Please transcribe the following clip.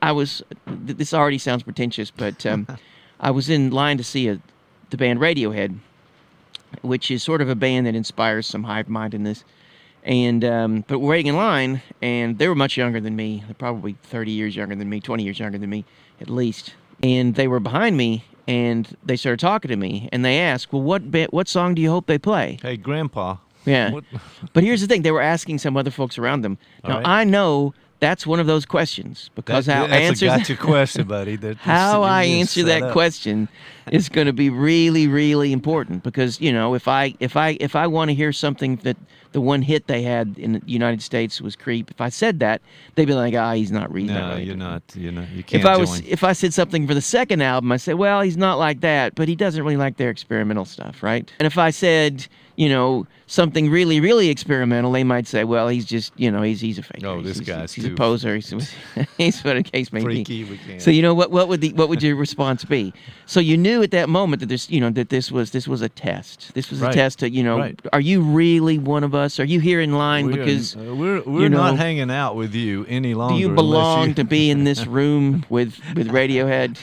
I was. This already sounds pretentious, but I was in line to see the band Radiohead, which is sort of a band that inspires some hive-mindedness. And but we're waiting in line, and they were much younger than me. They're probably 30 years younger than me, 20 years younger than me, at least. And they were behind me, and they started talking to me, and they asked, "Well, what song do you hope they play?" Hey, Grandpa. Yeah. What? But here's the thing: they were asking some other folks around them. Now All right. I know that's one of those questions because That's a gotcha question, buddy. how I you're answer set that up. question is going to be really, really important because if I want to hear something that the one hit they had in the United States was "Creep," if I said that, they'd be like, he's not reading. No, really. you're not. You can't If I said something for the second album, I say, well, he's not like that, but he doesn't really like their experimental stuff, right? And if I said, something really, really experimental, they might say, well, he's just, he's a faker. Oh, this he's, guy's he's a too poser. He's what the case may freaky. be. We can't. So what would your response be? So you knew at that moment that this was a test. This was a Right. test to Right. Are you really one of us? Are you here in line because we're not hanging out with you any longer. do you unless belong to be in this room with Radiohead?